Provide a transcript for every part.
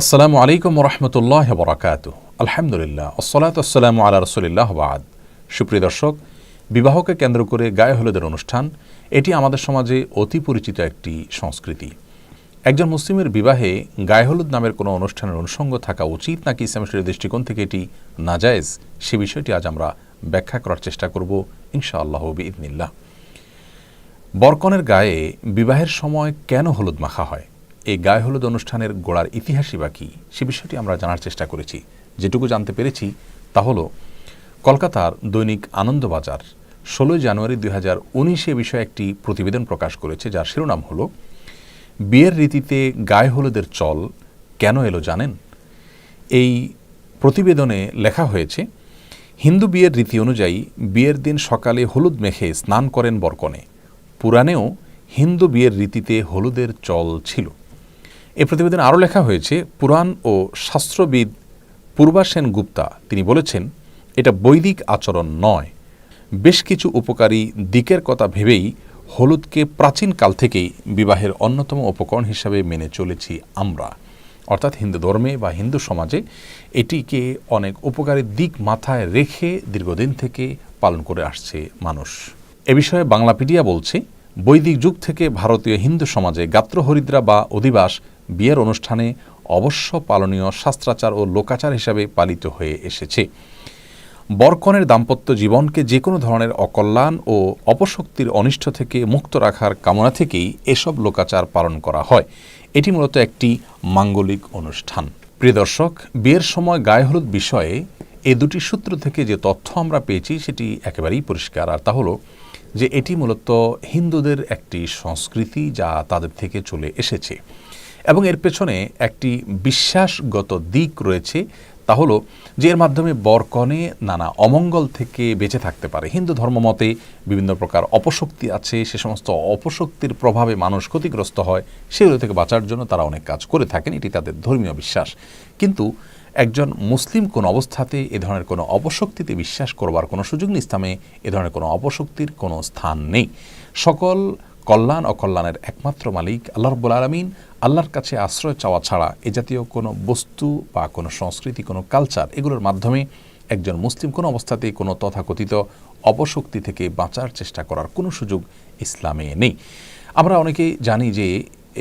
আসসালামু আলাইকুম রহমতুল্লাহ বরাকাতুহ। আলহামদুলিল্লাহ, আসসালাতু আসসালামু আলা রাসূলিল্লাহ বাদ। সুপ্রিয় দর্শক, বিবাহকে কেন্দ্র করে গায়ে হলুদের অনুষ্ঠান এটি আমাদের সমাজে অতি পরিচিত একটি সংস্কৃতি। একজন মুসলিমের বিবাহে গায়ে হলুদ নামের কোনো অনুষ্ঠানের অনুষঙ্গ থাকা উচিত নাকি ইসলামের দৃষ্টিকোণ থেকে এটি নাজায়েজ, সে বিষয়টি আজ আমরা ব্যাখ্যা করার চেষ্টা করব ইনশাআল্লাহ বিইذনিল্লাহ। বরকনের গায়ে বিবাহের সময় কেন হলুদ মাখা হয়, এই গায়ে হলুদ অনুষ্ঠানের গোড়ার ইতিহাসই বা কী, সে বিষয়টি আমরা জানার চেষ্টা করেছি। যেটুকু জানতে পেরেছি তা হলো, কলকাতার দৈনিক আনন্দবাজার 16 জানুয়ারি 2019 বিষয়ে একটি প্রতিবেদন প্রকাশ করেছে, যার শিরোনাম হলো বিয়ের রীতিতে গায়ে হলুদের চল কেন এলো জানেন। এই প্রতিবেদনে লেখা হয়েছে, হিন্দু বিয়ের রীতি অনুযায়ী বিয়ের দিন সকালে হলুদ মেখে স্নান করেন বরকনে। পুরাণেও হিন্দু বিয়ের রীতিতে হলুদের চল ছিল। এই প্রতিবেদনে আরও লেখা হয়েছে, পুরাণ ও শাস্ত্রবিদ পূর্বা সেন গুপ্তা তিনি বলেছেন, এটা বৈদিক আচরণ নয়, বেশ কিছু উপকারী দিকের কথা ভেবেই হলুদকে প্রাচীনকাল থেকেই বিবাহের অন্যতম উপকরণ হিসাবে মেনে চলেছি আমরা। অর্থাৎ হিন্দু ধর্মে বা হিন্দু সমাজে এটিকে অনেক উপকারী দিক মাথায় রেখে দীর্ঘদিন থেকে পালন করে আসছে মানুষ। এ বিষয়ে বাংলাপিডিয়া বলছে, বৈদিক যুগ থেকে ভারতীয় হিন্দু সমাজে গাত্রহরিদ্রা বা অধিবাস বিয়ের অনুষ্ঠানে অবশ্য পালনীয় শাস্ত্রাচার ও লোকাচার হিসাবে পালিত হয়ে এসেছে। বরকনের দাম্পত্য জীবনকে যে কোনো ধরনের অকল্যাণ ও অপশক্তির অনিষ্ট থেকে মুক্ত রাখার কামনা থেকেই এসব লোকাচার পালন করা হয়। এটি মূলত একটি মাঙ্গলিক অনুষ্ঠান। প্রিয় দর্শক, বিয়ের সময় গায়ে হলুদ বিষয়ে এই দুটি সূত্র থেকে যে তথ্য আমরা পেয়েছি সেটি একেবারেই পরিষ্কার, আর তা হলো যে এটি মূলত হিন্দুদের একটি সংস্কৃতি যা তাদের থেকে চলে এসেছে এবং এর পেছনে একটি বিশ্বাসগত দিক রয়েছে, তা হলো যে এর মাধ্যমে বরকনে নানা অমঙ্গল থেকে বেঁচে থাকতে পারে। হিন্দু ধর্মমতে বিভিন্ন প্রকার অপশক্তি আছে, সে সমস্ত অপশক্তির প্রভাবে মানুষ ক্ষতিগ্রস্ত হয়, সেগুলো থেকে বাঁচার জন্য তারা অনেক কাজ করে থাকেন, এটি তাদের ধর্মীয় বিশ্বাস। কিন্তু একজন মুসলিম কোন অবস্থাতে এ ধরনের কোনো অপশক্তিতে বিশ্বাস করবার কোনো সুযোগ নেই। ইসলামে এ ধরনের কোনো অপশক্তির কোনো স্থান নেই। সকল কল্যাণ অকল্যাণের একমাত্র মালিক আল্লাহ রাব্বুল আলামিন। আল্লাহর কাছে আশ্রয় চাওয়া ছাড়া এ জাতীয় কোনো বস্তু বা কোনো সংস্কৃতি, কোনো কালচার, এগুলোর মাধ্যমে একজন মুসলিম কোনো অবস্থাতেই কোনো তথাকথিত অপশক্তি থেকে বাঁচার চেষ্টা করার কোনো সুযোগ ইসলামে নেই। আমরা অনেকেই জানি যে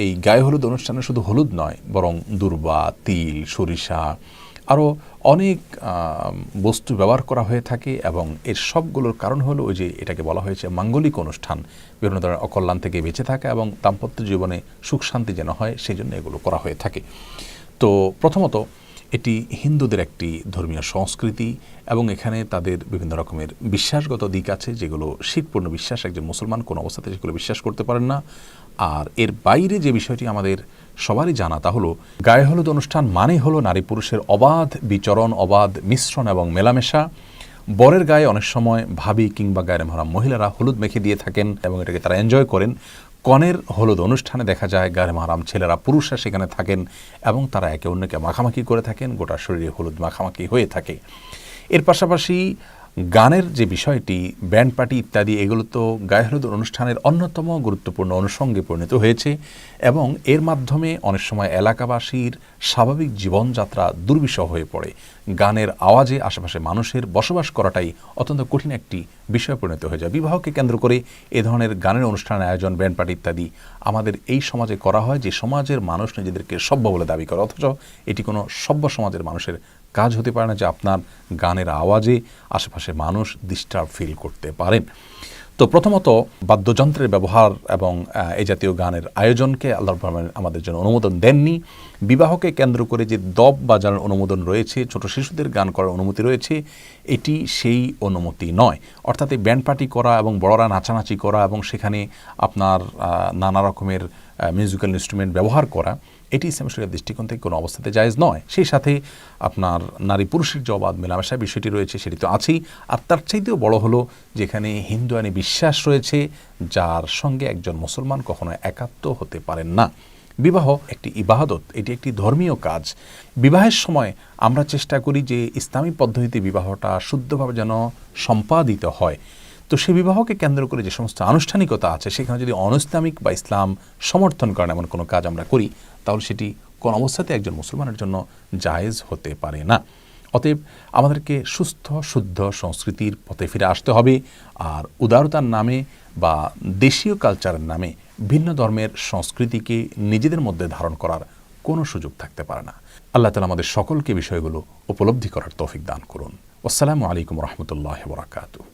এই গায়ে হলুদ অনুষ্ঠানে শুধু হলুদ নয়, বরং দূর্বা, তিল, সরিষা, আরও অনেক বস্তু ব্যবহার করা হয়ে থাকে এবং এর সবগুলোর কারণ হলো ওই যে এটাকে বলা হয়েছে মাঙ্গলিক অনুষ্ঠান, বিভিন্ন ধরনের অকল্যাণ থেকে বেঁচে থাকা এবং দাম্পত্য জীবনে সুখ শান্তি যেন হয় সেই জন্য এগুলো করা হয়ে থাকে। তো প্রথমত এটি হিন্দুদের একটি ধর্মীয় সংস্কৃতি এবং এখানে তাদের বিভিন্ন রকমের বিশ্বাসগত দিক আছে যেগুলো শিরপূর্ণ বিশ্বাস, একজন মুসলমান কোনো অবস্থাতে সেগুলো বিশ্বাস করতে পারেন না। আর এর বাইরে যে বিষয়টি আমাদের সবারই জানা, তা হলো গায়ে হলুদ অনুষ্ঠান মানে হলো নারী পুরুষের অবাধ বিচরণ, অবাধ মিশ্রণ এবং মেলামেশা। বরের গায়ে অনেক সময় ভাবি কিংবা গায়ে মহারাম মহিলারা হলুদ মেখে দিয়ে থাকেন এবং এটাকে তারা এনজয় করেন। কনের হলুদ অনুষ্ঠানে দেখা যায় গায়ে মহারাম ছেলেরা, পুরুষরা সেখানে থাকেন এবং তারা একে অন্যকে মাখামাখি করে থাকেন, গোটা শরীরে হলুদ মাখামাখি হয়ে থাকে। এর পাশাপাশি গানের যে বিষয়টি, ব্যান্ড পার্টি ইত্যাদি, এগুলো তো গায়ে হলুদ অনুষ্ঠানের অন্যতম গুরুত্বপূর্ণ অনুষঙ্গে পরিণত হয়েছে এবং এর মাধ্যমে অনেক সময় এলাকাবাসীর স্বাভাবিক জীবনযাত্রা দুর্বিষহ হয়ে পড়ে। গানের আওয়াজে আশেপাশে মানুষের বসবাস করাটাই অত্যন্ত কঠিন একটি বিষয় পরিণত হয়ে যায়। বিবাহকে কেন্দ্র করে এ ধরনের গানের অনুষ্ঠানের আয়োজন, ব্যান্ড পার্টি ইত্যাদি আমাদের এই সমাজে করা হয়, যে সমাজের মানুষ নিজেদেরকে সভ্য বলে দাবি করে, অথচ এটি কোনো সভ্য সমাজের মানুষের কাজ হতে পারে না যে আপনার গানের আওয়াজে আশেপাশে মানুষ ডিস্টার্ব ফিল করতে পারেন। তো প্রথমত বাদ্যযন্ত্রের ব্যবহার এবং এই জাতীয় গানের আয়োজনকে আল্লাহ আমাদের জন্য অনুমোদন দেননি। বিবাহকে কেন্দ্র করে যে দব বাজানোর অনুমোদন রয়েছে, ছোট শিশুদের গান করার অনুমতি রয়েছে, এটি সেই অনুমতি নয়। অর্থাৎ এই ব্যান্ড পার্টি করা এবং বড়রা নাচানাচি করা এবং সেখানে আপনার নানা রকমের মিউজিক্যাল ইনস্ট্রুমেন্ট ব্যবহার করা, এটি ইসলাম শরীয়তের দৃষ্টিকোণ থেকে কোনো অবস্থাতে জায়েজ নয়। সেই সাথে আপনার নারী পুরুষের যে অবাধ মেলামেশার বিষয়টি রয়েছে সেটি তো আছেই, আর তার চাইতেও বড় হলো যেখানে হিন্দু আইনে বিশ্বাস রয়েছে যার সঙ্গে একজন মুসলমান কখনো একাত্ম হতে পারেন না। বিবাহ একটি ইবাদত, এটি একটি ধর্মীয় কাজ। বিবাহের সময় আমরা চেষ্টা করি যে ইসলামী পদ্ধতিতে বিবাহটা শুদ্ধভাবে যেন সম্পাদিত হয়। তো সেই বিবাহকে কেন্দ্র করে যে সমস্ত আনুষ্ঠানিকতা আছে, সেখানে যদি অনইসলামিক বা ইসলাম সমর্থন করেন এমন কোনো কাজ আমরা করি, তাহলে সেটি কোন অবস্থাতে একজন মুসলমানের জন্য জায়েজ হতে পারে না। অতএব আমাদেরকে সুস্থ শুদ্ধ সংস্কৃতির পথে ফিরে আসতে হবে। আর উদারতার নামে বা দেশীয় কালচারের নামে ভিন্ন ধর্মের সংস্কৃতিকে নিজেদের মধ্যে ধারণ করার কোনো সুযোগ থাকতে পারে না। আল্লাহ তাআলা আমাদের সকলকে বিষয়গুলো উপলব্ধি করার তৌফিক দান করুন। আসসালামু আলাইকুম রহমতুল্লাহ ওয়া বারাকাতুহু।